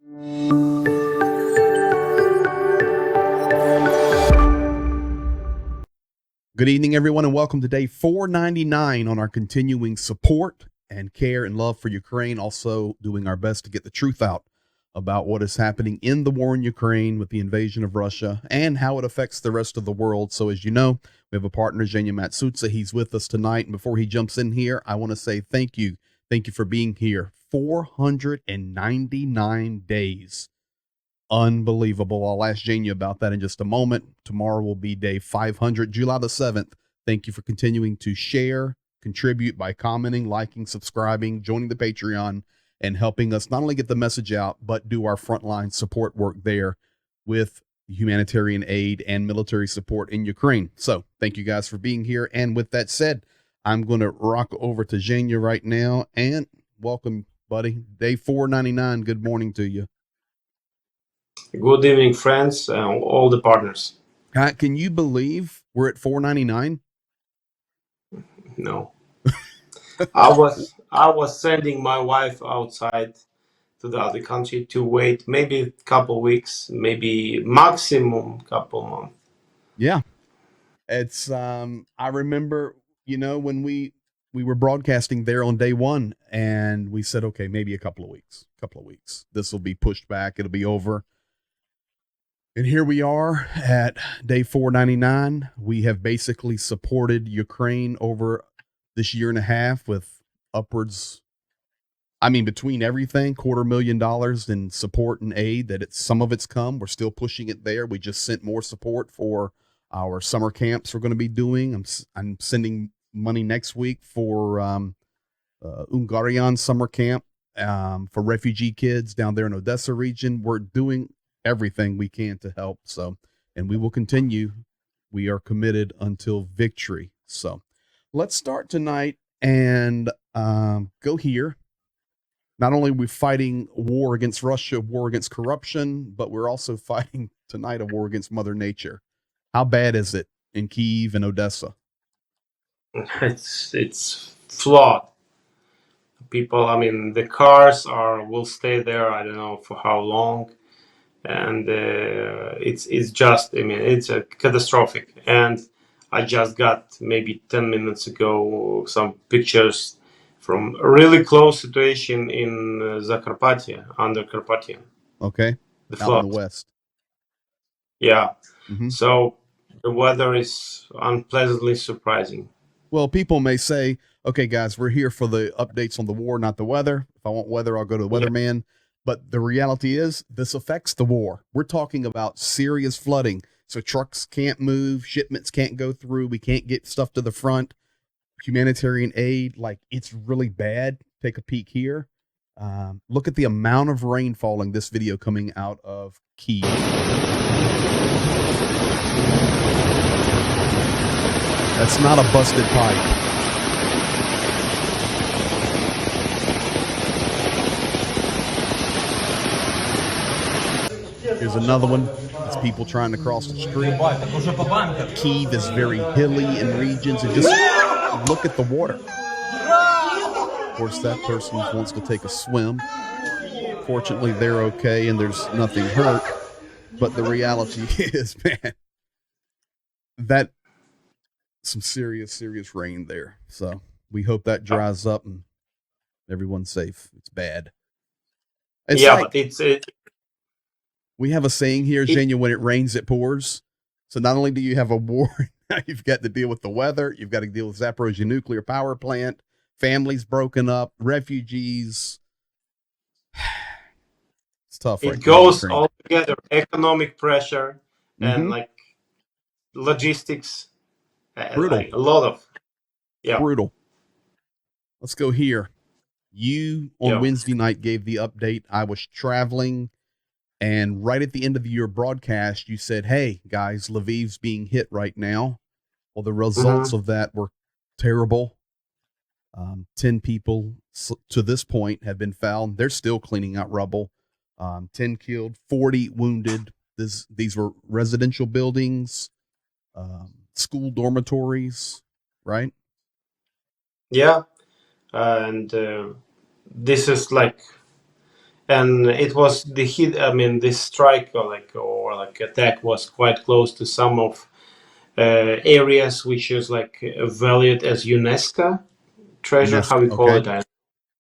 Good evening, everyone, and welcome to day 499 on our continuing support and care and love for Ukraine. Also doing our best to get the truth out about what is happening in the war in Ukraine with the invasion of Russia and how it affects the rest of the world. So as you know, we have a partner, Zhenya Matsutsa. He's with us tonight. And before he jumps in here, I want to say thank you. Thank you for being here. 499 days. Unbelievable. I'll ask Zhenya about that in just a moment. Tomorrow will be day 500, July the 7th. Thank you for continuing to share, contribute by commenting, liking, subscribing, joining the Patreon, and helping us not only get the message out, but do our frontline support work there with humanitarian aid and military support in Ukraine. So thank you guys for being here. And with that said, I'm going to rock over to Zhenya right now and welcome, buddy. Day 499. Good morning to you. Good evening, friends, all the partners. Can you believe we're at 499? No. I was sending my wife outside to the other country to wait maybe a couple weeks, maybe maximum couple months. Yeah. It's I remember, when we were broadcasting there on day one and we said, okay, maybe a couple of weeks. This will be pushed back. It'll be over. And here we are at day 499. We have basically supported Ukraine over this year and a half with upwards, between everything, $250,000 in support and aid that some of it's come. We're still pushing it there. We just sent more support for our summer camps we're going to be doing. I'm sending money next week for Ungarian summer camp for refugee kids down there in Odessa region. We're doing everything we can to help. So, and we will continue. We are committed until victory. So let's start tonight and go here. Not only are we fighting war against Russia, war against corruption, but we're also fighting tonight a war against Mother Nature. How bad is it in Kyiv and Odessa? It's flawed. People, the cars will stay there. I don't know for how long. And it's just, it's a catastrophic. And I just got maybe 10 minutes ago some pictures from a really close situation in Zakarpattia, under Carpathian. Okay, the out in the west. Yeah. Mm-hmm. So the weather is unpleasantly surprising. Well, people may say, okay, guys, we're here for the updates on the war, not the weather. If I want weather, I'll go to the weatherman. But the reality is this affects the war. We're talking about serious flooding. So trucks can't move, shipments can't go through, we can't get stuff to the front. Humanitarian aid, it's really bad. Take a peek here. Look at the amount of rain falling. This video coming out of Kyiv. That's not a busted pipe. Here's another one. It's people trying to cross the street. Kyiv is very hilly in regions. And just look at the water. Of course, that person wants to take a swim. Fortunately, they're okay and there's nothing hurt. But the reality is, man, that some serious rain there. So we hope that dries up and everyone's safe. It's bad. We have a saying here, Zhenya, when it rains, it pours. So not only do you have a war, now you've got to deal with the weather. You've got to deal with Zaporozhye nuclear power plant, families broken up, refugees. It's tough. It goes all together. Economic pressure and logistics. Brutal. A lot of. Yeah. Brutal. Let's go here. You on Wednesday night gave the update. I was traveling. And right at the end of your broadcast, you said, hey, guys, Lviv's being hit right now. Well, the results of that were terrible. 10 people to this point have been found. They're still cleaning out rubble. 10 killed, 40 wounded. These were residential buildings, school dormitories, right? Yeah. And this is and it was the hit. I mean, this strike or attack was quite close to some of areas which is like valued as UNESCO treasure. How we call Okay. it?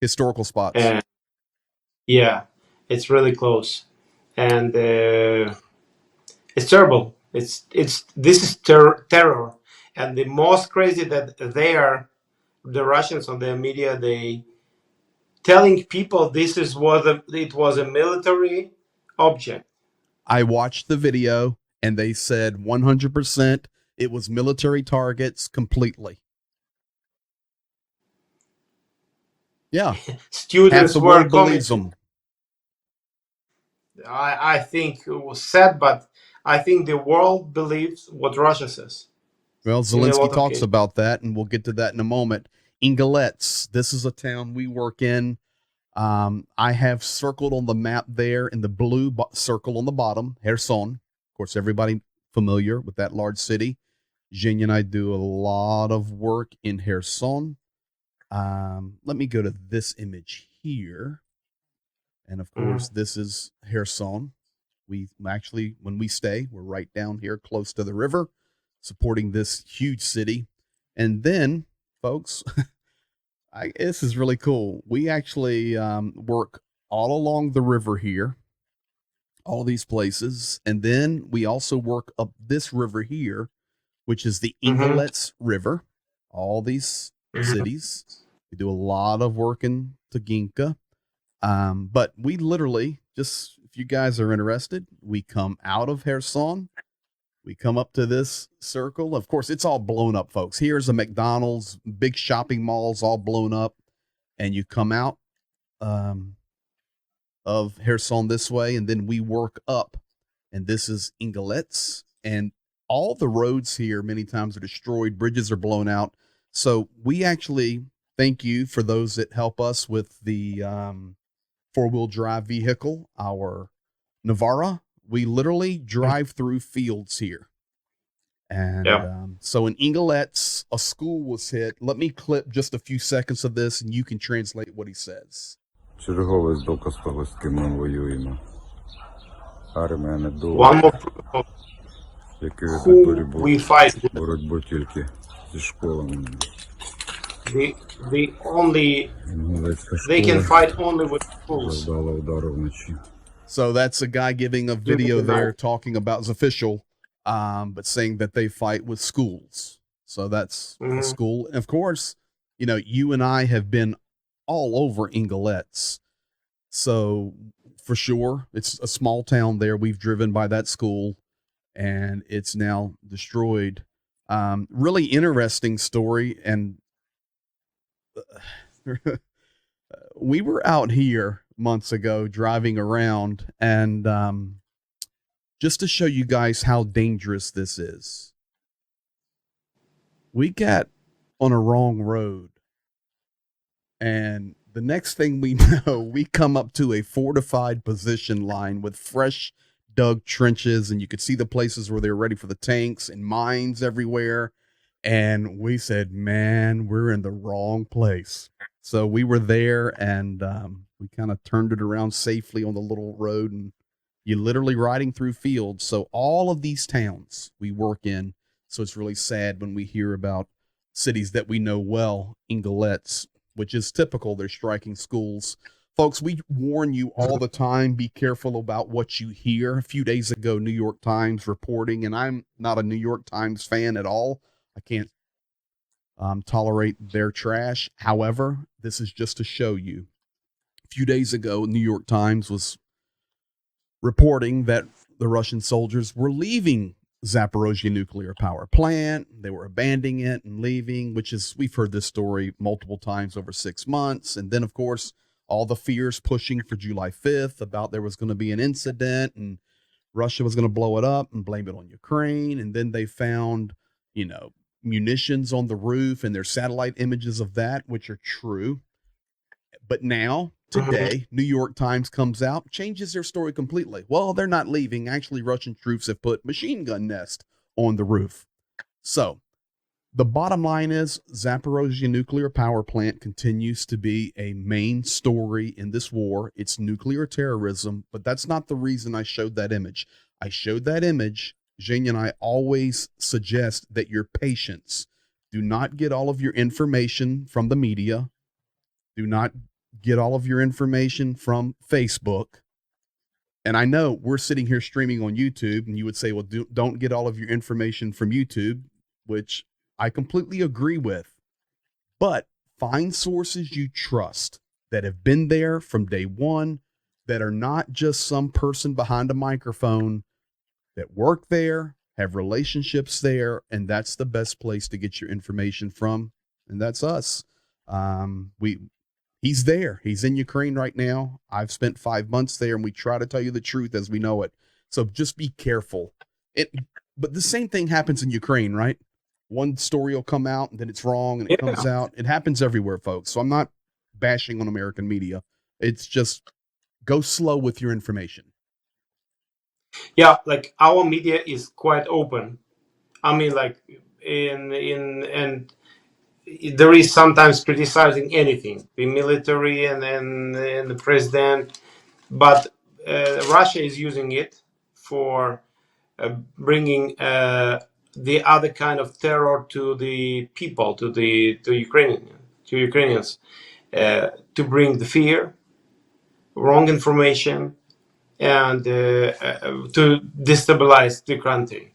Historical spots. And yeah, it's really close, and it's terrible. It's this is terror, and the most crazy that they are the Russians on their media. They telling people this is it was a military object. I watched the video and they said 100% it was military targets completely. Yeah. Half Students the were world believes commenting. them. I think it was sad, but I think the world believes what Russia says Well, in a Zelensky lot of talks cases. about that, and we'll get to that in a moment. Ingolets, this is a town we work in. I have circled on the map there in the blue circle on the bottom, Kherson. Of course, everybody familiar with that large city. Zhenya and I do a lot of work in Kherson. Let me go to this image here. And of course, Mhm. this is Kherson. We actually, when we stay, we're right down here close to the river, supporting this huge city. And then, folks, this is really cool. We actually work all along the river here, all these places. And then we also work up this river here, which is the Mhm. Ingolets River, all these Mhm. cities. We do a lot of work in Taginka. But we literally just, if you guys are interested, we come out of Kherson. We come up to this circle. Of course, it's all blown up, folks. Here's a McDonald's, big shopping malls, all blown up. And you come out um, of Kherson this way, and then we work up. And this is Ingolets. And all the roads here many times are destroyed, bridges are blown out. So we actually thank you for those that help us with the four-wheel drive vehicle, our Navara. We literally drive through fields here. And Yeah. so in Ingolets, a school was hit. Let me clip just a few seconds of this and you can translate what he says. Черговий доказ того, з ким ми воюємо. Армія не One довод, more proof of який ведуть who we fight with. боротьбу тільки зі школами. The only Інгулецька they can школа fight only with schools завдала удару вночі. So that's a guy giving a during video the night. there talking about his official, but saying that they fight with schools. So that's a Mhm. school. And of course, you and I have been all over Ingolets. So for sure, it's a small town there. We've driven by that school and it's now destroyed. Really interesting story. And we were out here months ago driving around, and just to show you guys how dangerous this is, we got on a wrong road. And the next thing we know, we come up to a fortified position line with fresh dug trenches, and you could see the places where they were ready for the tanks and mines everywhere. And we said, man, we're in the wrong place. So we were there, and we kind of turned it around safely on the little road, and you're literally riding through fields. So all of these towns we work in. So it's really sad when we hear about cities that we know well, Ingolets, which is typical. They're striking schools. Folks, we warn you all the time, be careful about what you hear. A few days ago, New York Times reporting, and I'm not a New York Times fan at all. I can't tolerate their trash. However, this is just to show you. A few days ago, New York Times was reporting that the Russian soldiers were leaving Zaporozhye nuclear power plant. They were abandoning it and leaving, which is, we've heard this story multiple times over 6 months. And then, of course, all the fears pushing for July 5th about there was going to be an incident and Russia was going to blow it up and blame it on Ukraine. And then they found, munitions on the roof, and there's satellite images of that, which are true. But now, Mhm. today, New York Times comes out, changes their story completely. Well, they're not leaving. Actually, Russian troops have put machine gun nest on the roof. So The bottom line is Zaporozhye nuclear power plant continues to be a main story in this war. It's nuclear terrorism, but that's not the reason I showed that image. I showed that image. Zhenya and I always suggest that your patience. Do not get all of your information from the media. Do not get all of your information from Facebook. And I know we're sitting here streaming on YouTube, and you would say, well, don't get all of your information from YouTube, which I completely agree with. But find sources you trust that have been there from day one, that are not just some person behind a microphone, that work there, have relationships there, and that's the best place to get your information from. And that's us. He's there. He's in Ukraine right now. I've spent 5 months there, and we try to tell you the truth as we know it. So just be careful. But the same thing happens in Ukraine, right? One story will come out, and then it's wrong, and it comes out. It happens everywhere, folks. So I'm not bashing on American media. It's just go slow with your information. Yeah, like our media is quite open. I mean, like and there is sometimes criticizing anything, the military and the president, but Russia is using it for bringing the other kind of terror to the people, to Ukrainians, to bring the fear, wrong information, and to destabilize the country.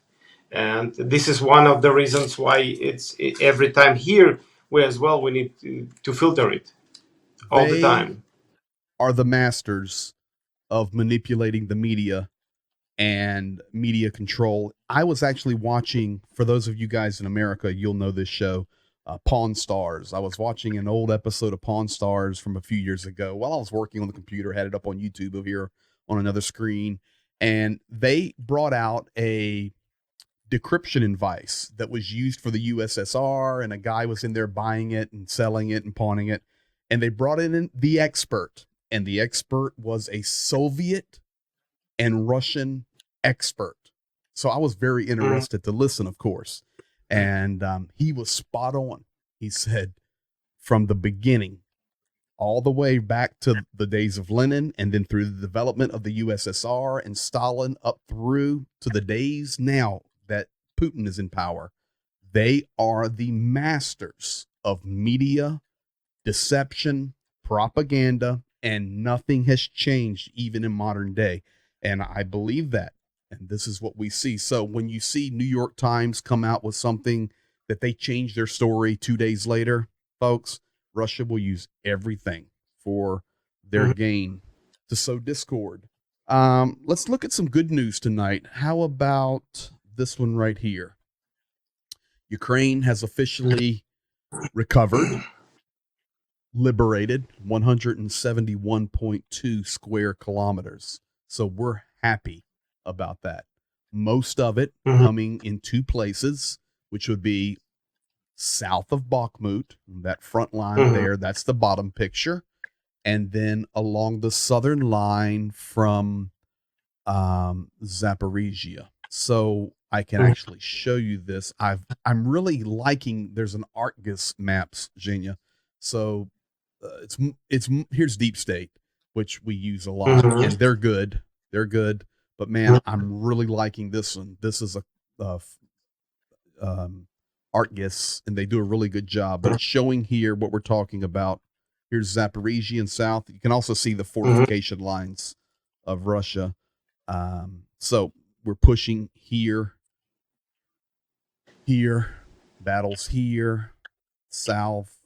And this is one of the reasons why every time here we need to filter it all the They time. are the masters of manipulating the media and media control. I was actually watching, for those of you guys in America, you'll know this show, Pawn Stars. I was watching an old episode of Pawn Stars from a few years ago while I was working on the computer, had it up on YouTube over here on another screen. And they brought out a decryption device that was used for the USSR, and a guy was in there buying it and selling it and pawning it. And they brought in the expert, and the expert was a Soviet and Russian expert. So I was very interested to listen, of course. And he was spot on. He said from the beginning, all the way back to the days of Lenin, and then through the development of the USSR and Stalin, up through to the days now that Putin is in power, they are the masters of media, deception, propaganda, and nothing has changed even in modern day. And I believe that. And this is what we see. So when you see New York Times come out with something that they change their story 2 days later, folks, Russia will use everything for their gain to sow discord. Let's look at some good news tonight. How about this one right here? Ukraine has officially recovered, liberated 171.2 square kilometers. So we're happy about that. Most of it coming in two places, which would be south of Bakhmut, that front line there, that's the bottom picture, and then along the southern line from Zaporizhia. So I can actually show you this. I'm really liking. There's an ArcGIS maps, Zhenya. So it's here's Deep State, which we use a lot, and they're good. They're good. But man, I'm really liking this one. This is a ArcGIS, and they do a really good job. But it's showing here what we're talking about. Here's Zaporizhia in south. You can also see the fortification lines of Russia. So we're pushing here, battles here, south,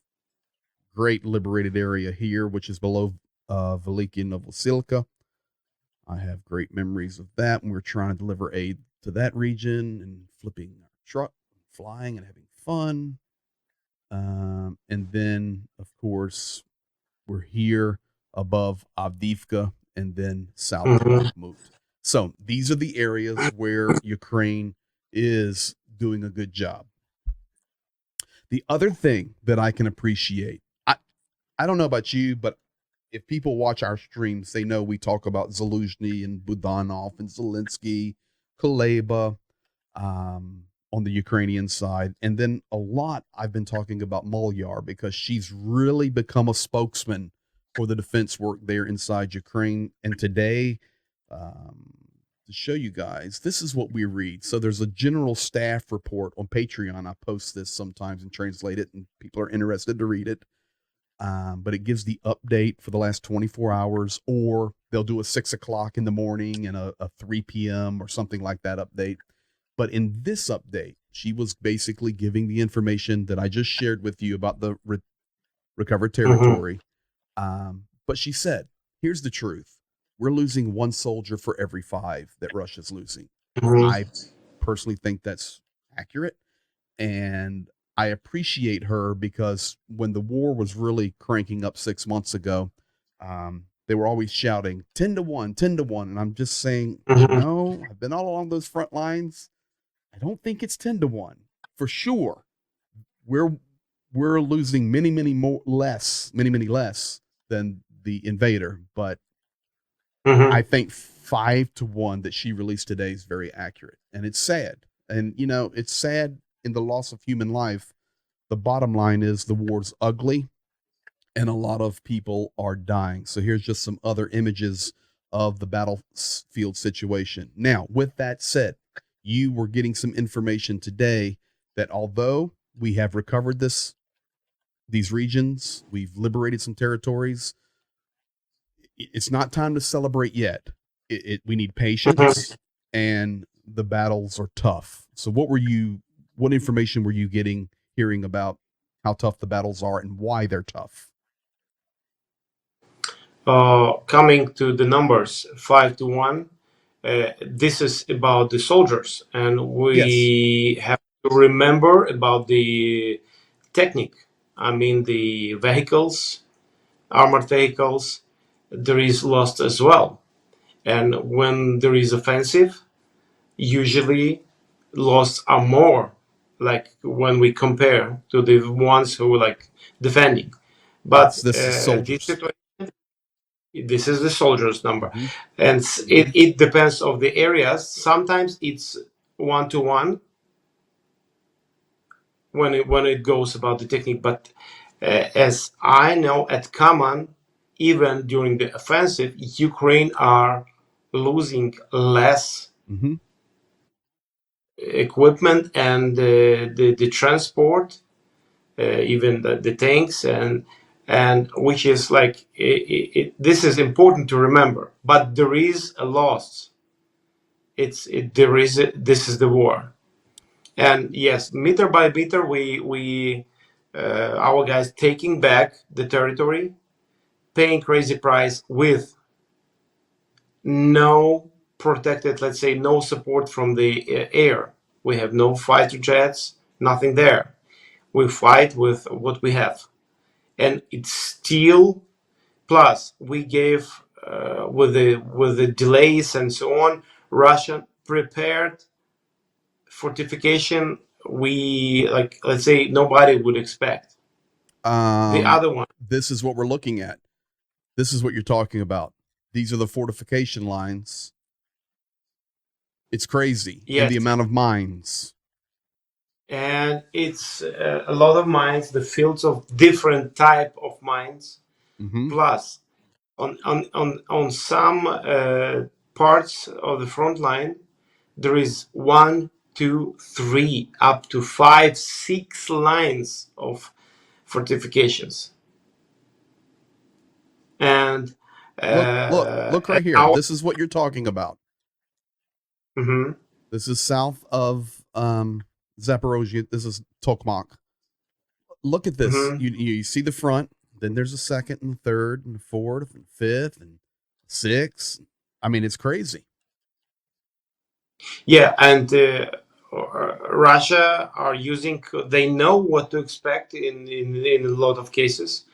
great liberated area here, which is below Veliki Novosilka. I have great memories of that when we're trying to deliver aid to that region and flipping our truck, flying and having fun. And then, of course, we're here above Avdiivka and then south of Bakhmut. So these are the areas where Ukraine is doing a good job. The other thing that I can appreciate, I don't know about you, but if people watch our streams, they know we talk about Zaluzhny and Budanov and Zelensky, Kuleba, on on the Ukrainian side. And then a lot I've been talking about Molyar because she's really become a spokesman for the defense work there inside Ukraine. And today, to show you guys, this is what we read. So there's a general staff report on Patreon. I post this sometimes and translate it, and people are interested to read it. But it gives the update for the last 24 hours, or they'll do a 6 o'clock in the morning and a 3 p.m. or something like that update. But in this update, she was basically giving the information that I just shared with you about the recovered territory. But she said, here's the truth. We're losing one soldier for every 5 that Russia's losing. I personally think that's accurate. And I appreciate her because when the war was really cranking up 6 months ago, they were always shouting 10-1, 10-1. And I'm just saying, no, I've been all along those front lines. I don't think it's 10-1 for sure. We're losing many less than the invader, but I think 5-1 that she released today is very accurate, and it's sad. And it's sad in the loss of human life. The bottom line is the war's ugly, and a lot of people are dying. So here's just some other images of the battlefield situation. Now, with that said, you were getting some information today that although we have recovered these regions, we've liberated some territories, it's not time to celebrate yet. We need patience, and the battles are tough. So what information were you hearing about how tough the battles are and why they're tough? Coming to the numbers, 5-1, this is about the soldiers, and we have to remember about the technique. I mean, the vehicles, armored vehicles, there is lost as well. And when there is offensive, usually loss are more, like when we compare to the ones who like defending. But this is soldiers. This is the soldiers number, and it depends of the areas. Sometimes it's 1-1 when it goes about the technique. But as I know, at common, even during the offensive, Ukraine are losing less equipment and the transport, even the tanks, and which is like this is important to remember. But there is a loss. This is the war, and yes, meter by meter, we our guys taking back the territory, paying crazy price with no protected, let's say, no support from the air. We have no fighter jets, nothing there. We fight with what we have, and it's still. Plus, we gave with the delays and so on, Russia prepared fortification. We like, let's say, nobody would expect. The other one. This is what we're looking at. This is what you're talking about. These are the fortification lines. It's crazy. Yes. And the amount of mines. And it's a lot of mines, the fields of different type of mines. Plus, on some parts of the front line, there is 1, 2, 3, up to 5, 6 lines of fortifications. And look right here. This is what you're talking about. This is south of Zaporozhye. This is Tokmak. Look at this. You see the front. Then there's a second and third and fourth and fifth and sixth. I mean, it's crazy. Yeah, and Russia are using. They know what to expect in a lot of cases,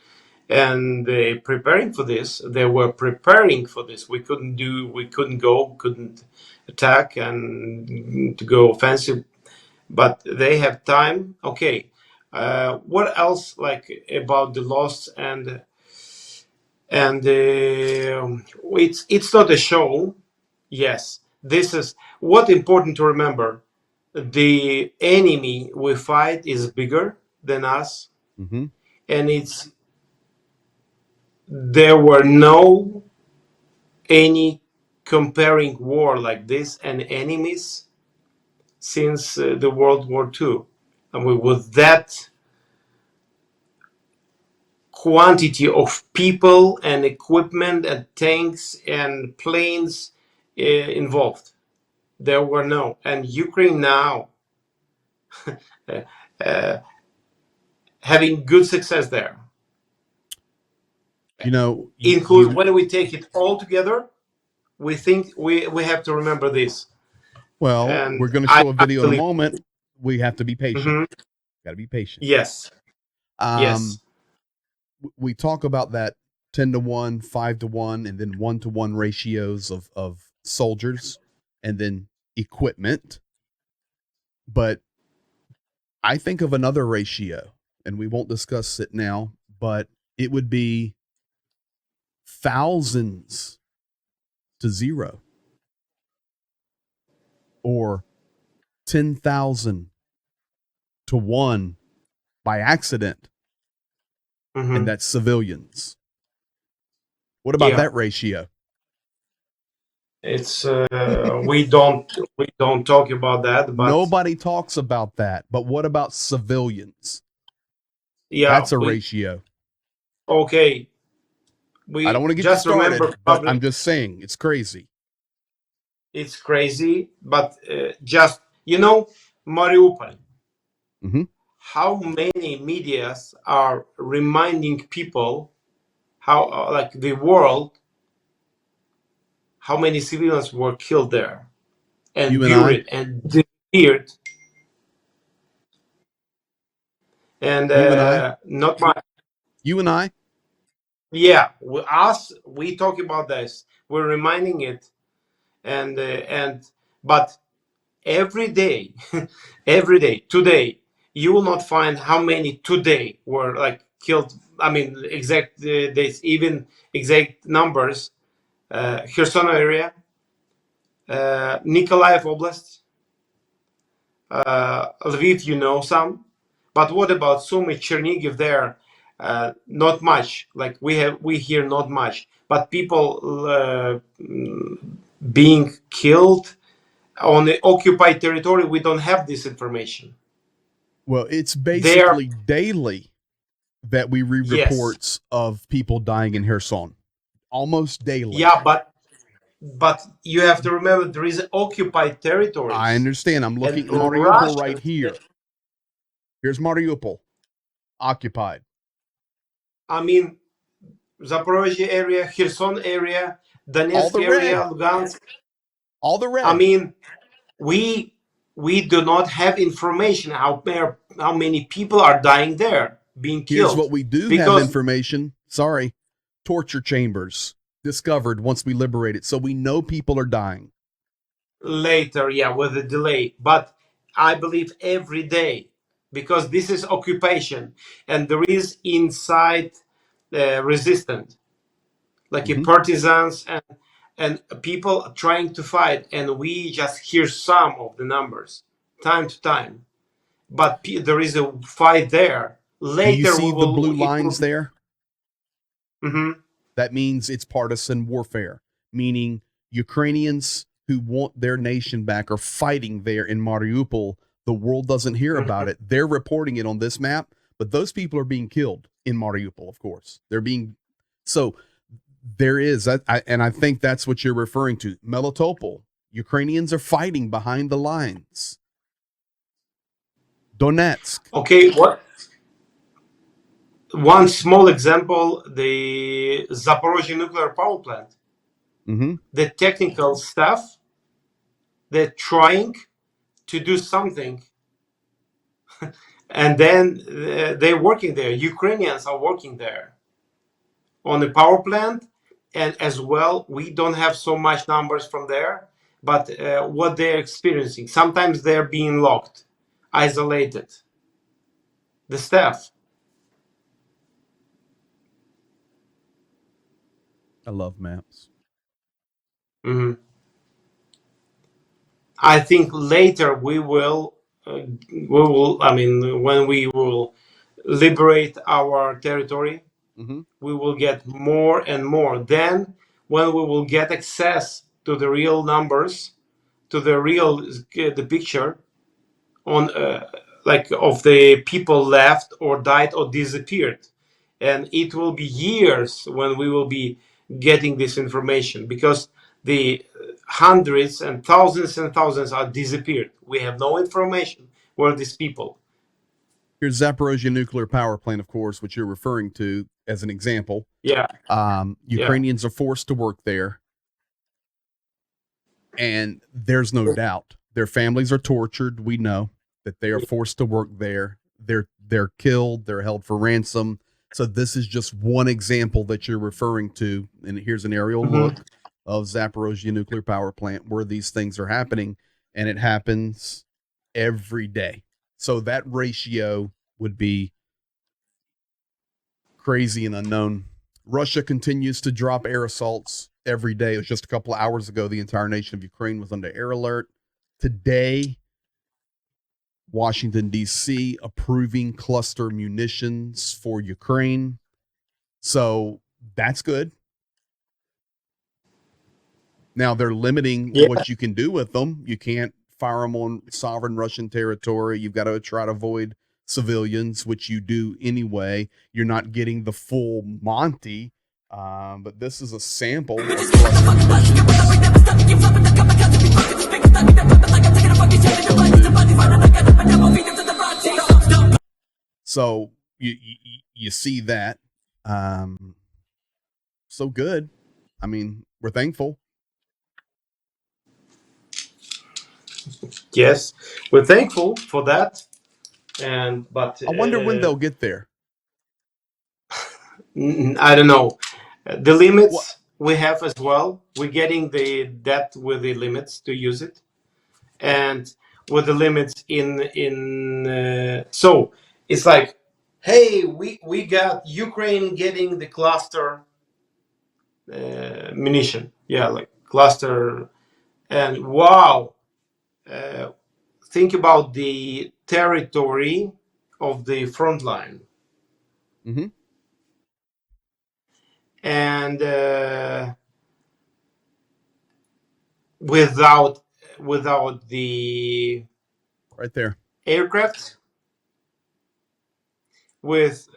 and they preparing for this. They were preparing for this. We couldn't attack and to go offensive, but they have time. Okay, what else like about the loss and it's not a show. Yes, this is what important to remember. the enemy we fight is bigger than us, Mm-hmm. and there were no any comparing war like this and enemies since the World War II. And with that quantity of people and equipment and tanks and planes involved, there were no. And Ukraine now uh, uh, having good success there. You know, Include when we take it all together, we think we have to remember this. well, we're And going to I show a video in a believe. moment. We have to be patient. Mhm. Got to be patient. Yes, Um, yes. we talk about that 10-1, 5-1, and then 1-1 ratios of soldiers and then equipment. But I think of another ratio, and we won't discuss it now, but it would be thousands to 0 or 10,000 to 1 by accident, and Hmm. that's civilians. What about Yeah, that ratio? it's we don't talk about that, but Nobody talks about that. But what about civilians? yeah, That's a we ratio. okay. I don't We want to get you just remember started, but probably I'm just saying it's crazy. it's crazy, but just Mariupol. Mm-hmm. How many medias are reminding people how like the world how many civilians were killed there and You and I, buried and disappeared, and you and I, not much. you and I. Yeah, we talk about this. We're reminding it, and but every day, every day, today, you will not find how many today were like killed. I mean, exact dates, even exact numbers. Kherson area, Nikolaev Oblast, Lviv, some. But what about Sumy, Chernigiv there? Not much. Like we hear not much. But people being killed on the occupied territory, we don't have this information. Well, it's There, basically daily that we read yes, reports of people dying in Kherson, almost daily. yeah, but you have to remember there is occupied I territories, understand. I'm and looking at Mariupol right Russians. here. Here's Mariupol, occupied. I mean, Zaporozhye area, Kherson area, All Donetsk the area, red, Lugansk. all the I red. mean, we we do not have information how many people are dying there, being Here's killed, what we do have because information. Sorry, torture chambers discovered once we liberate it. So we know people are dying. later, yeah, with a delay. But I believe every day, because this is occupation, and there is inside resistance, like Mm-hmm. partisans and people trying to fight, and we just hear some of the numbers time to time. But there is a fight there. Do you Later, see the blue lines there? Mhm. That means it's partisan warfare, meaning Ukrainians who want their nation back are fighting there in Mariupol. The world doesn't hear about Mhm. it. They're reporting it on this map, but those people are being killed in Mariupol, of course. They're being so there is and I think that's what you're referring to. Melitopol. Ukrainians are fighting behind the lines. Donetsk. Okay, what one small example, the Zaporozhye nuclear power plant, Mm-hmm. the technical staff, they're trying to do something, and then they're working there. Ukrainians are working there on the power plant, and as well, we don't have so much numbers from there, but what they're experiencing, sometimes they're being locked, isolated, the staff. I love maps. Mhm. I think later I mean, when we will liberate our territory, we will get more and more. Then, when we will get access to the real numbers, to the real the picture on like of the people left or died or disappeared, and it will be years when we will be getting this information, because the hundreds and thousands are disappeared. We have no information where these people. Here's Zaporozhye nuclear power plant, of course, which you're referring to as an example. Yeah. Ukrainians are forced to work there, and there's no doubt their families are tortured. We know that they are forced to work there. They're killed. They're held for ransom. So this is just one example that you're referring to, and here's an aerial look of Zaporozhye nuclear power plant where these things are happening, and it happens every day. So that ratio would be crazy and unknown. Russia continues to drop air assaults every day. It was just a couple of hours ago, the entire nation of Ukraine was under air alert. Today, Washington, D.C. approving cluster munitions for Ukraine. So that's good. Now they're limiting what you can do with them. You can't fire them on sovereign Russian territory. You've got to try to avoid civilians, which you do anyway. You're not getting the full Monty, but this is a sample of so you see that. So good. I mean, we're thankful. Yes, we're thankful for that. But I wonder when they'll get there. I don't know. The limits we have as well. We're getting that with the limits to use it, and with the limits so it's like, hey, we got Ukraine getting the cluster munition, like cluster, and wow, think about the territory of the front line. And without the right there aircraft, with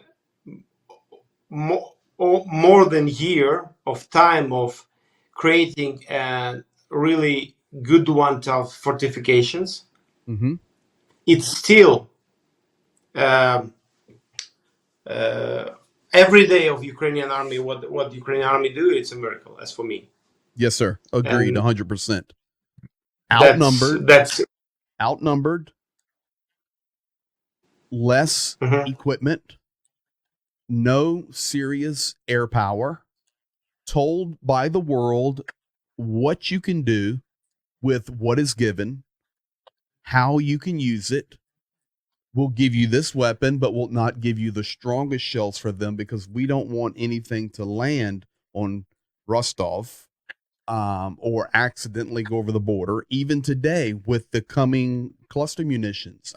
more than a year of time of creating a really good one of fortifications, it's still every day of Ukrainian army, what the Ukrainian army do, it's a miracle, as for me. Yes, sir. Agreed, 100%. That's outnumbered, less equipment, no serious air power, told by the world what you can do with what is given, how you can use it. We'll give you this weapon, but we'll not give you the strongest shells for them because we don't want anything to land on Rostov or accidentally go over the border. Even today, with the coming cluster munitions,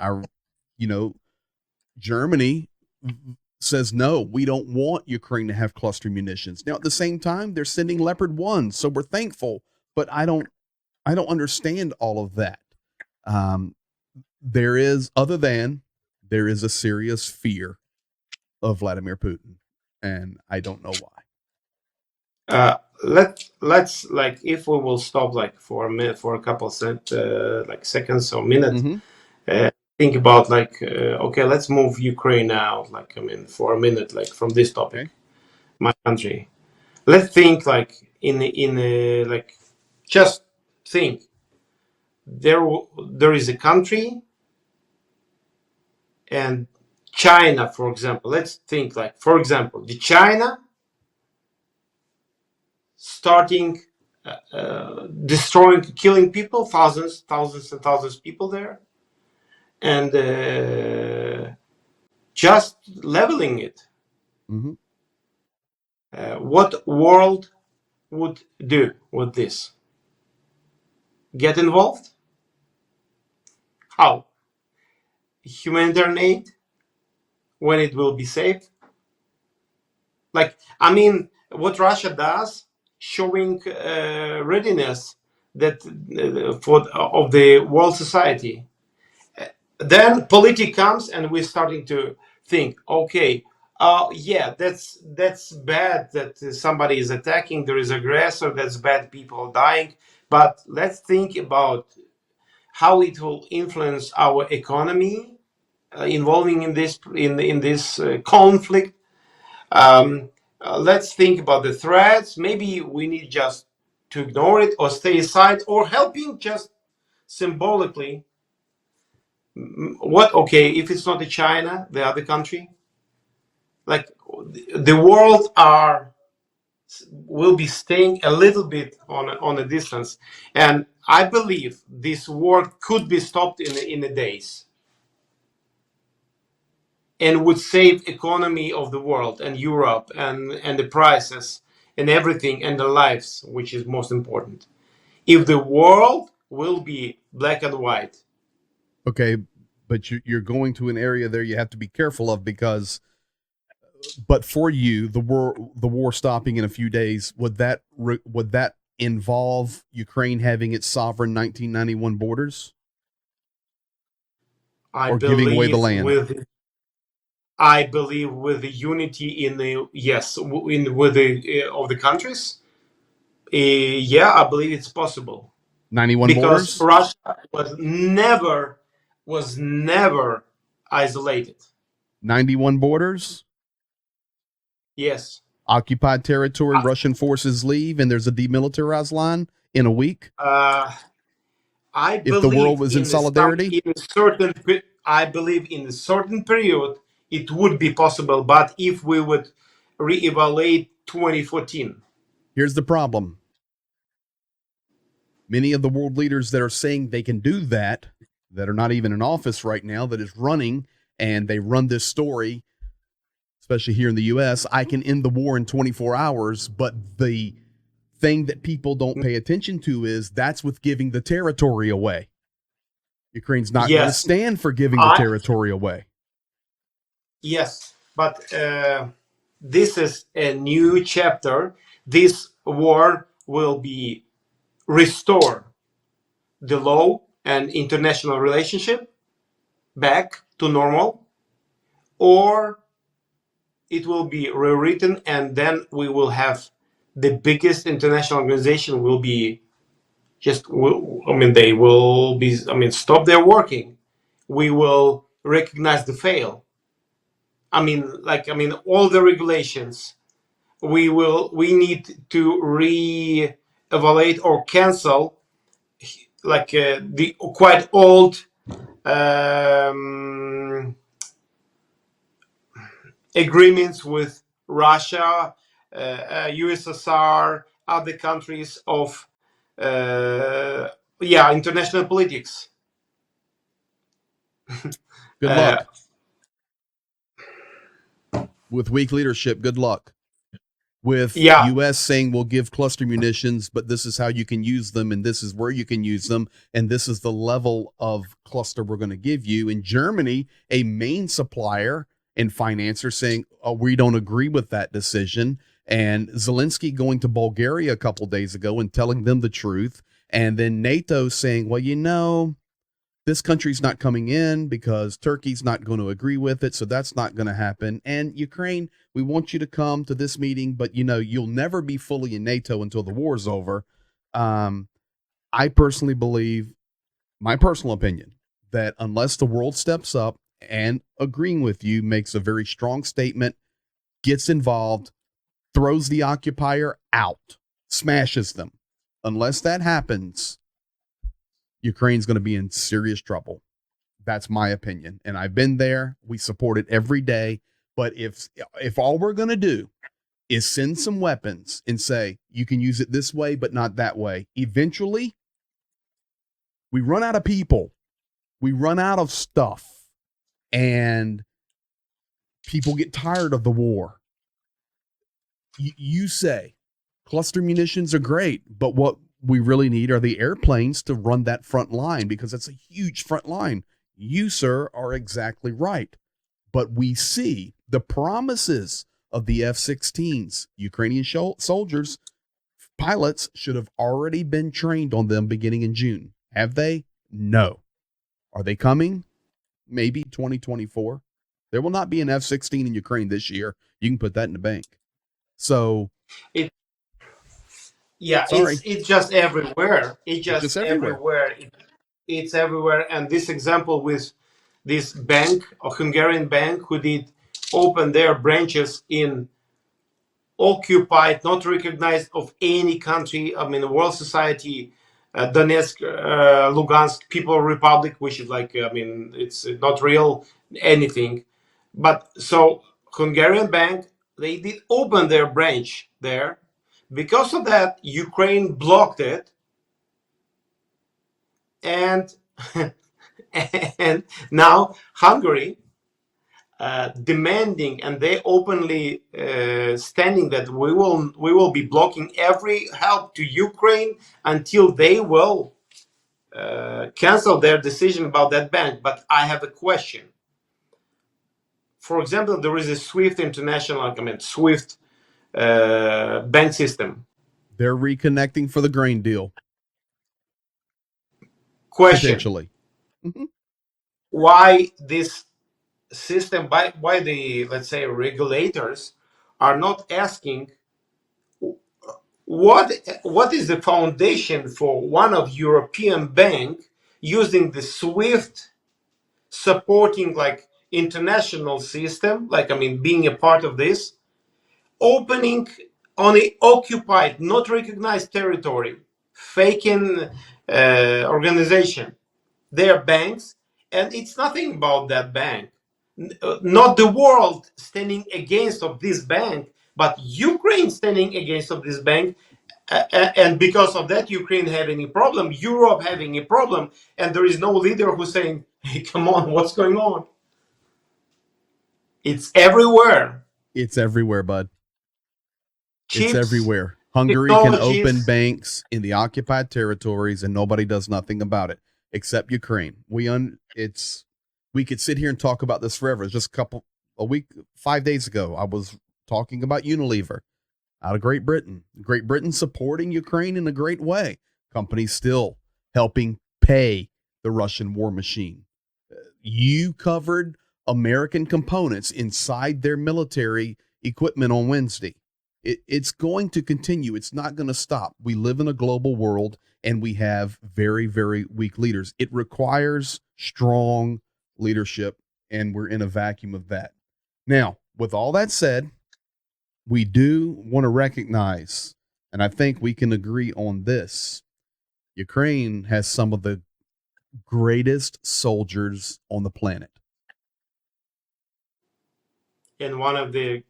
Germany says, no, we don't want Ukraine to have cluster munitions. Now, at the same time, they're sending Leopard 1, so we're thankful, but I don't understand all of that. There is a serious fear of Vladimir Putin, and I don't know why. Let's like, if we will stop like for a minute, for a couple seconds or minutes, think about okay, let's move Ukraine out, for a minute, from this topic, my country. Let's think just think, there is a country, and China, for example. Let's think for example, the China starting destroying, killing people, thousands and thousands of people there, and just leveling it. What world would do with this? Get involved? How? Humanitarian aid when it will be safe? Like, I mean, what Russia does, showing readiness that for of the world society. Then politics comes, and we're starting to think, okay, yeah, that's bad that somebody is attacking. There is aggressor. That's bad. People are dying. But let's think about how it will influence our economy, involving in this conflict. Um, let's think about the threats. Maybe we need just to ignore it or stay aside or helping just symbolically. What? Okay, if it's not the China, the other country, like the world will be staying a little bit on a distance, and I believe this war could be stopped in the days, and would save economy of the world and Europe and the prices and everything and the lives, which is most important. If the world will be black and white. Okay, but you're going to an area there you have to be careful of, because but for you, the war stopping in a few days, would that involve Ukraine having its sovereign 1991 borders I or giving away the believe land? with I believe with the unity in the yes in with the of the countries. Yeah, I believe it's possible 91 because borders? Russia was never isolated. 91 borders? Yes. Occupied territory, Russian forces leave, and there's a demilitarized line in a week Uh, I if the world believe was in solidarity? I believe in a certain period it would be possible, but if we would reevaluate 2014. Here's the problem. Many of the world leaders that are saying they can do that are not even in office right now, that is running, and they run this story, especially here in the US, I can end the war in 24 hours, but the thing that people don't pay attention to is that's with giving the territory away. Ukraine's not going to Yes, stand for giving the I territory away. yes, but this is a new chapter. This war will be restore the law and international relationship back to normal, or it will be rewritten, and then we will have the biggest international organization will be I mean, they will be, I mean, stop their working. We will recognize the fail. I mean, like, I mean, all the regulations, we need to re-evaluate or cancel, like, the quite old um, agreements with Russia, USSR, other countries of, yeah, international politics. Good Uh, luck. With weak leadership, good luck. With yeah, US saying we'll give cluster munitions, but this is how you can use them, and this is where you can use them, and this is the level of cluster we're going to give you. In Germany, a main supplier and financer saying, oh, we don't agree with that decision. And Zelensky going to Bulgaria a couple days ago and telling them the truth. And then NATO saying, well, this country's not coming in because Turkey's not going to agree with it, so that's not going to happen. And Ukraine, we want you to come to this meeting, but you'll never be fully in NATO until the war's over. I personally believe, my personal opinion, that unless the world steps up and agreeing with you, makes a very strong statement, gets involved, throws the occupier out, smashes them, unless that happens, Ukraine's going to be in serious trouble. That's my opinion. And I've been there. We support it every day. But if all we're going to do is send some weapons and say, you can use it this way, but not that way, eventually we run out of people. We run out of stuff. And people get tired of the war. You say cluster munitions are great, but what we really need are the airplanes to run that front line, because it's a huge front line. You, sir, are exactly right. But we see the promises of the F-16s. Ukrainian soldiers, pilots should have already been trained on them beginning in June. Have they? No. Are they coming? Maybe 2024. There will not be an F-16 in Ukraine this year. You can put that in the bank. So, It, yeah, sorry, it's just everywhere. It's it's just just everywhere. everywhere. It's everywhere. And this example with this bank, a Hungarian bank, who did open their branches in occupied, not recognized of any country, I mean, world society, Donetsk, Lugansk People Republic, which is like, I mean, it's not real anything. But so Hungarian bank, they did open their branch there. Because of that, Ukraine blocked it, and and now Hungary demanding, and they openly standing that we will be blocking every help to Ukraine until they will cancel their decision about that bank. But I have a question. For example, there is a SWIFT international, I mean SWIFT bank system. They're reconnecting for the grain deal, Question: potentially. Mm-hmm. why this system? Why the, let's say, regulators are not asking what is the foundation for one of European bank using the SWIFT supporting like international system, like, I mean, being a part of this, opening on a occupied, not recognized territory, faking organization, their banks, and it's nothing about that bank. Not the world standing against of this bank, but Ukraine standing against of this bank, and because of that, Ukraine having a problem, Europe having a problem, and there is no leader who's saying, "Hey, come on, what's going on?" It's everywhere. It's everywhere, bud. It's Chips, everywhere. Hungary can open technologies, banks in the occupied territories and nobody does nothing about it except Ukraine. We could sit here and talk about this forever. It's just a week, 5 days ago, I was talking about Unilever out of Great Britain. Great Britain supporting Ukraine in a great way. Companies still helping pay the Russian war machine. You covered American components inside their military equipment on Wednesday. It's going to continue. It's not going to stop. We live in a global world and we have very, very weak leaders. It requires strong leadership, and we're in a vacuum of that. Now, with all that said, we do want to recognize, and I think we can agree on this, Ukraine has some of the greatest soldiers on the planet. and one of the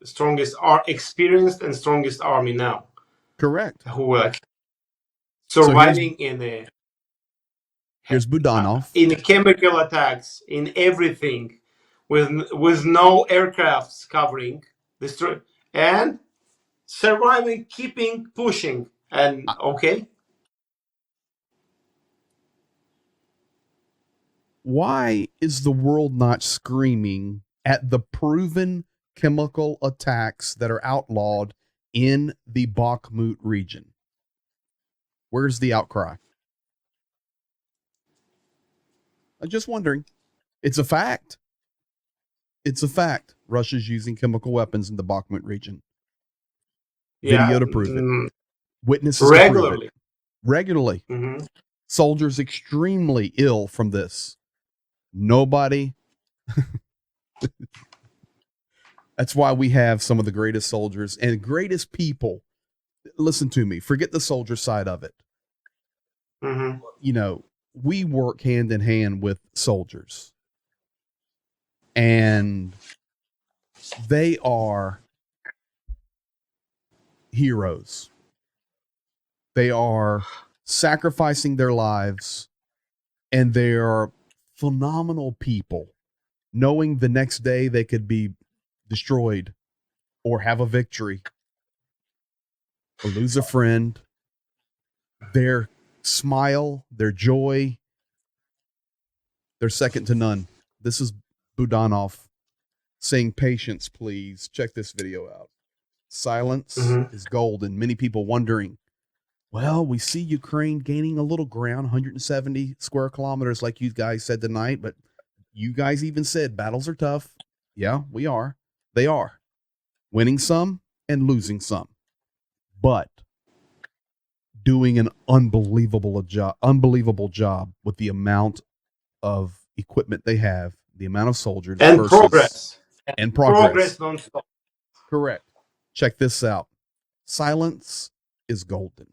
strongest, are experienced and strongest army now, Correct. who are like So surviving here's Budanov. in chemical attacks, in everything, with no aircrafts covering, destroy, and surviving, keeping pushing, and okay. Why is the world not screaming at the proven chemical attacks that are outlawed in the Bakhmut region? Where's the outcry? I'm just wondering. It's a fact. It's a fact. Russia's using chemical weapons in the Bakhmut region. Yeah, Video to prove it. Witnesses to prove it. regularly. Regularly. Hmm. Soldiers extremely ill from this. Nobody. That's why we have some of the greatest soldiers and greatest people. Listen to me. Forget the soldier side of it. Hmm. You know, we work hand in hand with soldiers, and they are heroes. They are sacrificing their lives, and they are phenomenal people, knowing the next day they could be destroyed or have a victory or lose a friend. Their smile, their joy, they're second to none. This is Budanov saying, "Patience, please." Check this video out. Silence Mm-hmm. is gold, and many people wondering, well, we see Ukraine gaining a little ground, 170 square kilometers, like you guys said tonight, but you guys even said battles are tough. Yeah, we are. They are. Winning some and losing some. But doing an unbelievable job with the amount of equipment they have, the amount of soldiers And versus progress. and Progress progress. non-stop. Correct. Check this out. Silence is golden.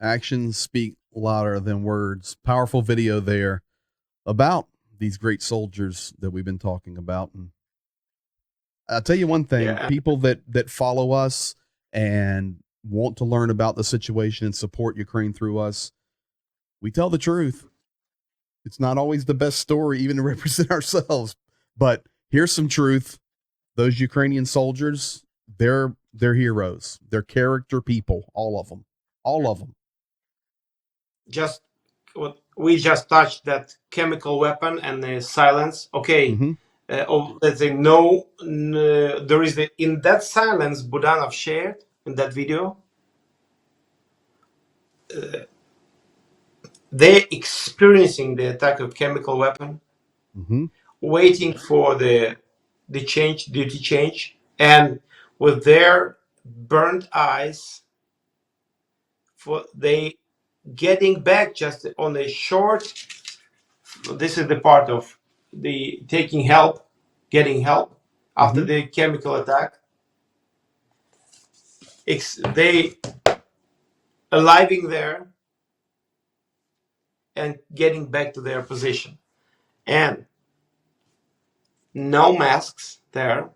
Actions speak louder than words. Powerful video there about these great soldiers that we've been talking about. And I'll tell you one thing, Yeah. people that follow us and want to learn about the situation and support Ukraine through us, we tell the truth. It's not always the best story, even to represent ourselves. But here's some truth. Those Ukrainian soldiers, they're heroes. They're character people, all of them. All of them. Just what we just touched, that chemical weapon and the silence. Okay. Mm-hmm. Let's say no, there is in that silence Budanov shared in that video. They're experiencing the attack of chemical weapon, Mm-hmm. waiting for the duty change, and with their burnt eyes, for they getting back just on a short. This is the part of the taking help, getting help after Mm-hmm. the chemical attack. They arriving there and getting back to their position, and no masks there.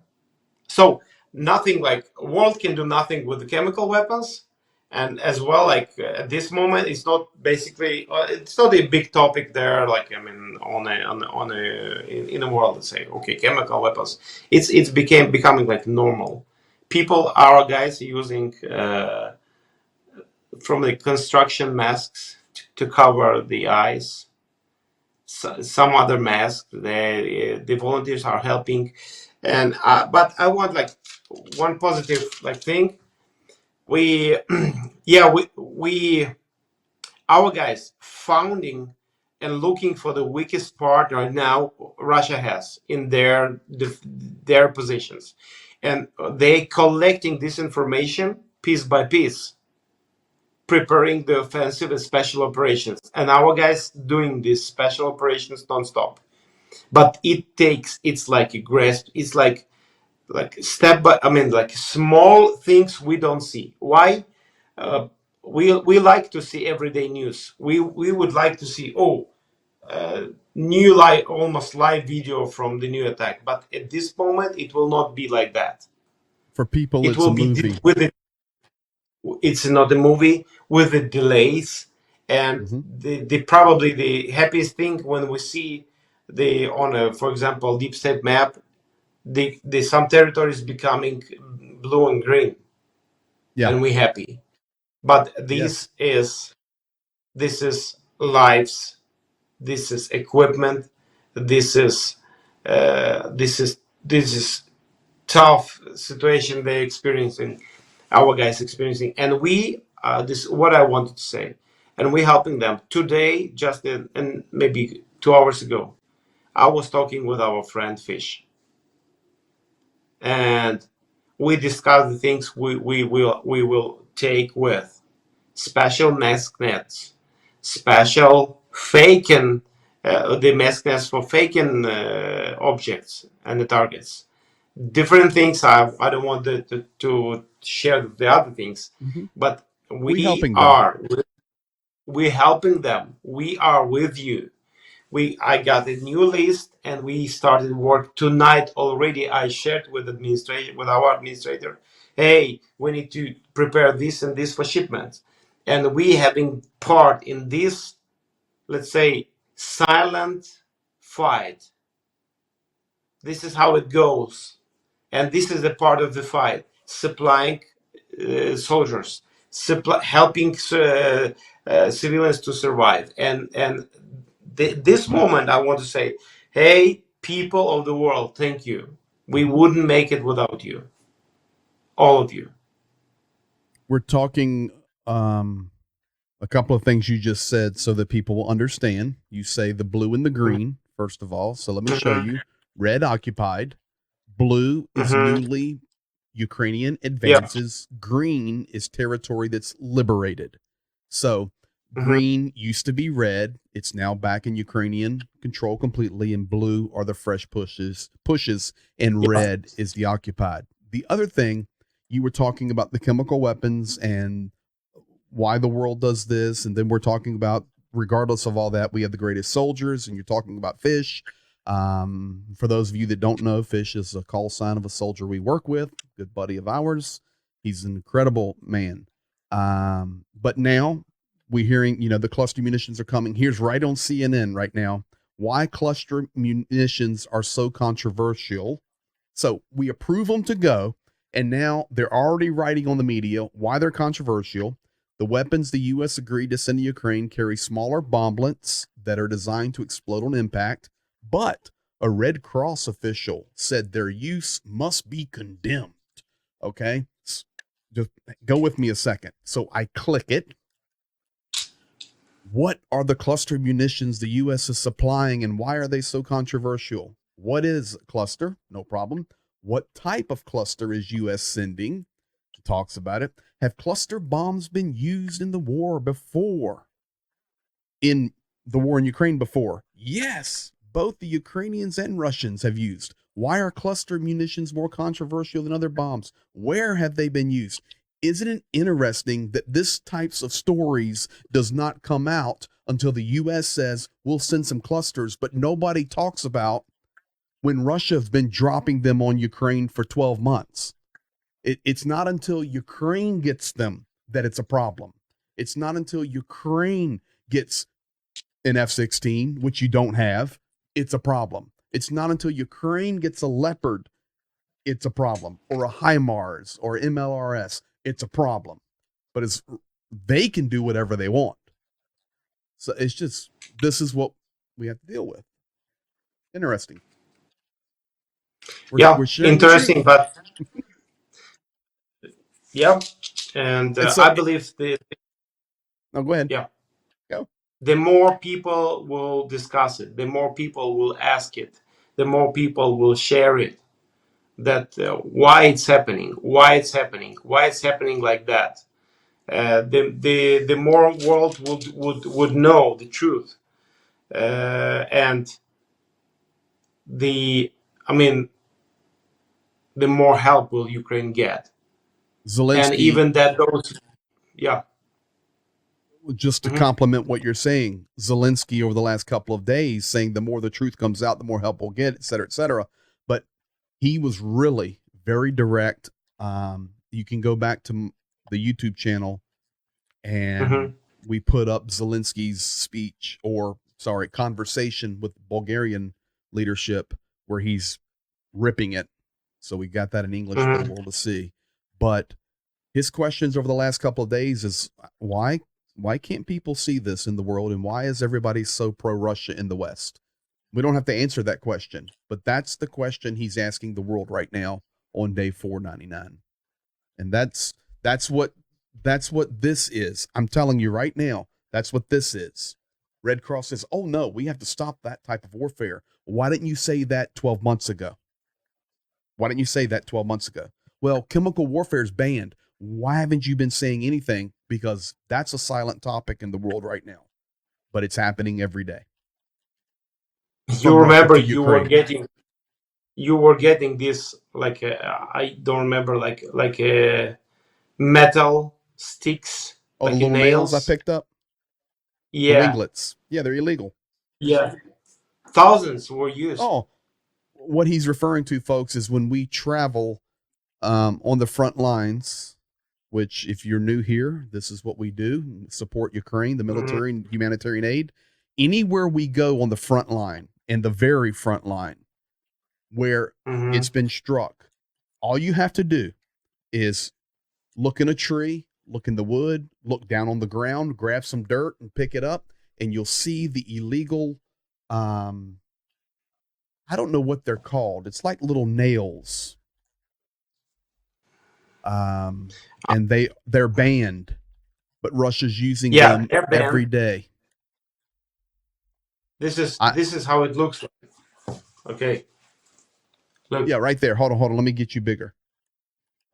So nothing, like world can do nothing with the chemical weapons, and as well, like at this moment, it's not basically it's not a big topic there. Like I mean, in the world, let's say, okay, chemical weapons. It's becoming like normal. People, our guys, using from the construction masks to cover the eyes. Some other masks. The volunteers are helping, and but I want like one positive like thing. We yeah, we our guys founding and looking for the weakest part right now Russia has in their positions, and they collecting this information piece by piece, preparing the offensive and special operations, and our guys doing these special operations non-stop. But it's like a grasp, it's like step by, I mean, like small things we don't see. Why? uh, we like to see everyday news. We would like to see, new live, almost live video from the new attack, but at this moment it will not be like that. For people, It it's a will be movie. with it. It's not a movie, with the delays, and Mm-hmm. the probably the happiest thing when we see the on a, for example, deep state map, the some territories becoming blue and green, Yeah. and we happy. But Yes. this is lives, this is equipment, this is this is tough situation they're experiencing, our guys experiencing, and we this what I wanted to say. and we're helping them. Today, just in maybe 2 hours ago, I was talking with our friend Fish, and we discussed the things we will take with special mask nets, special faking, the mask nets for faking objects and the targets. Different things. I don't want to share the other things, Mhm. but We we helping them. are we're helping them. We are with you. I got a new list and we started work tonight already. I shared with our administrator, hey, we need to prepare this and this for shipment, and we having part in this, let's say, silent fight. This is how it goes, and this is a part of the fight: supplying soldiers, helping civilians to survive, and this moment I want to say, hey, people of the world, thank you. We Mhm. wouldn't make it without you, all of you. We're talking a couple of things you just said so that people will understand. You say the blue and the green, first of all. So let me show Hmm. you. Red occupied, blue is Hmm. newly Ukrainian Yeah. advances, green is territory that's liberated. So Hmm. green used to be red, it's now back in Ukrainian control completely, and blue are the fresh pushes, and Yeah. red is the occupied. The other thing, you were talking about the chemical weapons and why the world does this, and then we're talking about, regardless of all that, we have the greatest soldiers, and you're talking about Fish. For those of you that don't know, Fish is a call sign of a soldier we work with, good buddy of ours. He's an incredible man. But now we're hearing, the cluster munitions are coming. Here's right on CNN right now why cluster munitions are so controversial. So we approve them to go, and now they're already writing on the media why they're controversial. The weapons the U.S. agreed to send to Ukraine carry smaller bomblets that are designed to explode on impact, but a Red Cross official said their use must be condemned. Okay? Just go with me a second. So I click it. What are the cluster munitions the U.S. is supplying, and why are they so controversial? What is a cluster? No problem. What type of cluster is U.S. sending? It talks about it. Have cluster bombs been used in the war before? In the war in Ukraine before? Yes, both the Ukrainians and Russians have used. Why are cluster munitions more controversial than other bombs? Where have they been used? Isn't it interesting that this types of stories does not come out until the US says we'll send some clusters, but nobody talks about when Russia have been dropping them on Ukraine for 12 months. It's not until Ukraine gets them that it's a problem. It's not until Ukraine gets an F-16, which you don't have, it's a problem. It's not until Ukraine gets a Leopard, it's a problem, or a HIMARS or MLRS, it's a problem. But it's they can do whatever they want. So it's just this is what we have to deal with. Interesting. Yeah. We're sharing the Interesting, truth. but yeah, and And so, I believe the no, go ahead. yeah, Go. the more people will discuss it, the more people will ask it, the more people will share it. That why it's happening, why it's happening like that. The more world would know the truth, and the I mean, the more help will Ukraine get, and Zelensky, even that those yeah. just to Hmm. complement what you're saying, Zelensky over the last couple of days saying the more the truth comes out, the more help we'll get, et cetera, et cetera. But he was really very direct. You can go back to the YouTube channel, and Hmm. we put up Zelensky's speech, or sorry, conversation with Bulgarian leadership, where he's ripping it. So we got that in English for the Hmm. world to see. But his questions over the last couple of days is why can't people see this in the world, and why is everybody so pro Russia in the West? We don't have to answer that question, but that's the question he's asking the world right now on day 499. And that's what this is. I'm telling you right now, That's what this is. Red Cross says, oh no, we have to stop that type of warfare. Why didn't you say that 12 months ago? Why didn't you say that 12 months ago? Well, chemical warfare is banned. Why haven't you been saying anything? Because that's a silent topic in the world right now, but it's happening every day. You From Russia remember to Ukraine. you were getting this like I don't remember like metal sticks Oh, the like little nails I nails. picked up, the Yeah, winglets. Yeah, they're illegal. yeah. Thousands were used. Oh, what he's referring to, folks, is when we travel on the front lines, which, if you're new here, this is what we do: support Ukraine, the Mhm, military, and humanitarian aid. Anywhere we go on the front line, and the very front line, where it's mhm. been struck, all you have to do is look in a tree, look in the wood, look down on the ground, grab some dirt and pick it up, and you'll see the illegal. Um, I don't know what they're called. It's like little nails, and they're banned, but Russia's using Yeah, them airband. every day. I This is how it looks like. Okay, Yeah, look. right there. Hold on. Let me get you bigger.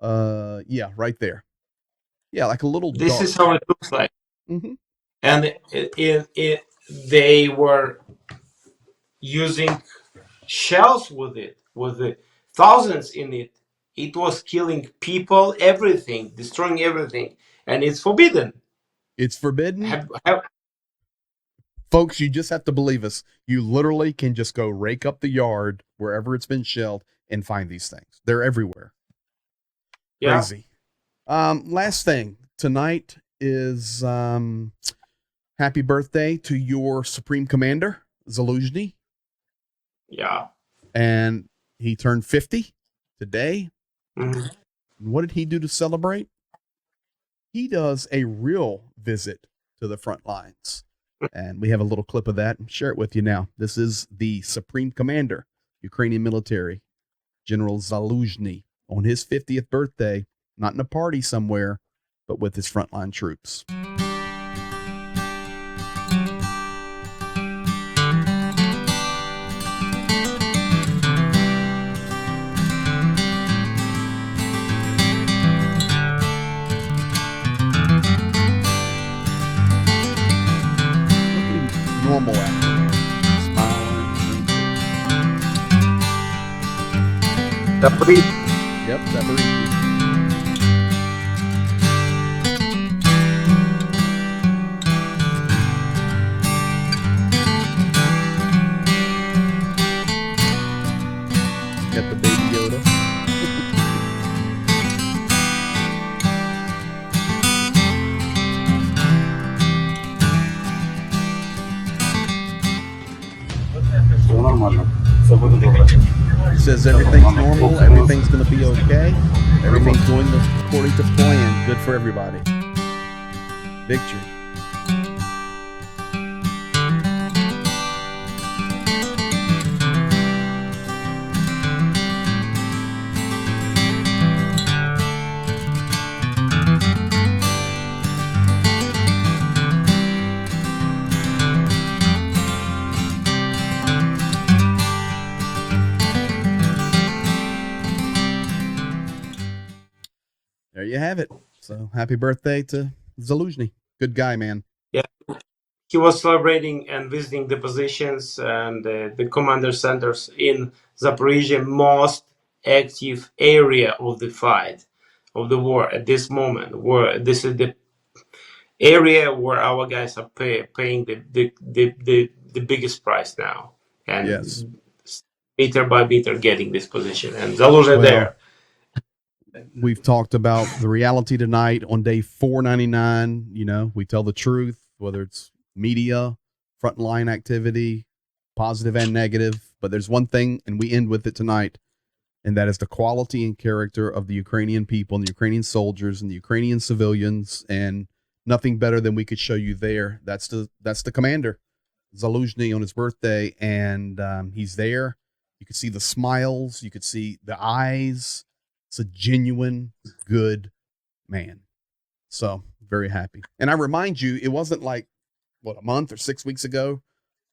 Yeah, right there. Yeah, like a little This is dart. how it looks like. Mm-hmm. And they were using shells with it, with the thousands in it. It was killing people, everything, destroying everything, and it's forbidden. It's forbidden. Have, Folks, you just have to believe us. You literally can just go rake up the yard wherever it's been shelled and find these things. They're everywhere. yeah, Crazy. Last thing tonight is happy birthday to your Supreme Commander, Zaluzhny. yeah. And he turned 50 today. Mhm. And what did he do to celebrate? He does a real visit to the front lines. And we have a little clip of that and share it with you now. This is the Supreme Commander, Ukrainian military, General Zaluzhny, on his 50th birthday, not in a party somewhere, but with his frontline troops. Normal acting, smiling. The breed. Yep, that breathe. Got the baby Yoda. Says everything's normal, everything's going to be okay, everything's going according to plan. Good for everybody. Victory. There you have it. So happy birthday to Zaluzhny. Good guy, man. Yeah, he was celebrating and visiting the positions and the commander centers in Zaporizhia, most active area of the fight of the war at this moment. Where this is the area where our guys are paying the biggest price now, Yes. and meter by meter getting this position. And Zaluzhny Well, there. we've talked about the reality tonight on day 499. You know, we tell the truth, whether it's media, frontline activity, positive and negative. But there's one thing, and we end with it tonight, and that is the quality and character of the Ukrainian people and the Ukrainian soldiers and the Ukrainian civilians, and nothing better than we could show you there. That's the commander, Zaluzhny, on his birthday, and he's there. You could see the smiles, you could see the eyes. It's a genuine good man. So very happy. And I remind you, it wasn't like a month or 6 weeks ago.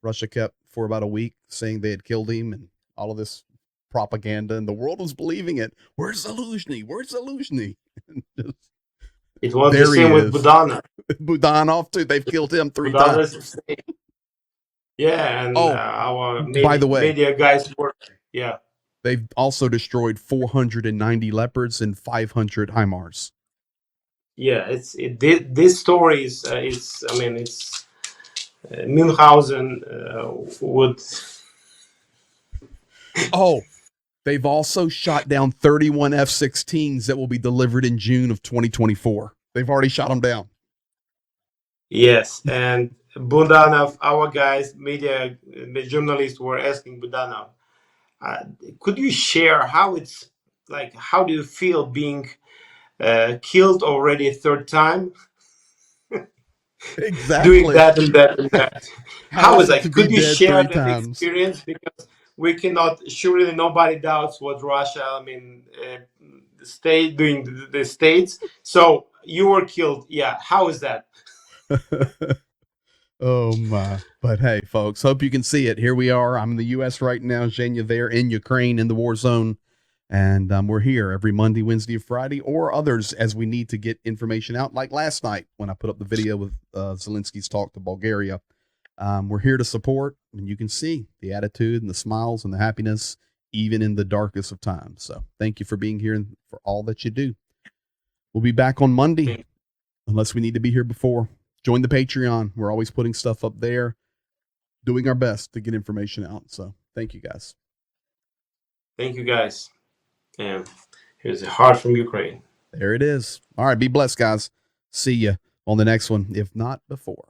Russia kept for about a week saying they had killed him and all of this propaganda, and the world was believing it. Where's Zaluzhny? Where's Zaluzhny? It was the There he same with is. Budanov. Budanov too. They've killed him 3 Budanov times. is the same. Yeah, and Oh, our by the way, media guys were, yeah. they've also destroyed 490 leopards and 500 HIMARS. Yeah, this story is I mean it's Münchhausen would. Oh, they've also shot down 31 F-16s that will be delivered in June of 2024. They've already shot them down. Yes, and Budanov, our guys, media journalists were asking Budanov, could you share how it's like? How do you feel being killed already a third time, doing Exactly. that and that and that? How How is is it to like? be Could you dead share 3 that times? experience? Because we cannot. Surely nobody doubts what Russia. I mean, the state doing the states. So you were killed. Yeah. How is that? Oh my. But hey, folks, hope you can see it. Here we are. I'm in the U.S. right now. Zhenya there in Ukraine in the war zone. And we're here every Monday, Wednesday, Friday, or others as we need to get information out. Like last night when I put up the video with Zelensky's talk to Bulgaria. We're here to support, and you can see the attitude and the smiles and the happiness, even in the darkest of times. So thank you for being here and for all that you do. We'll be back on Monday, unless we need to be here before. Join the Patreon. We're always putting stuff up there, doing our best to get information out. So thank you, guys. Thank you, guys. And here's a heart from Ukraine. There it is. All right. Be blessed, guys. See you on the next one, if not before.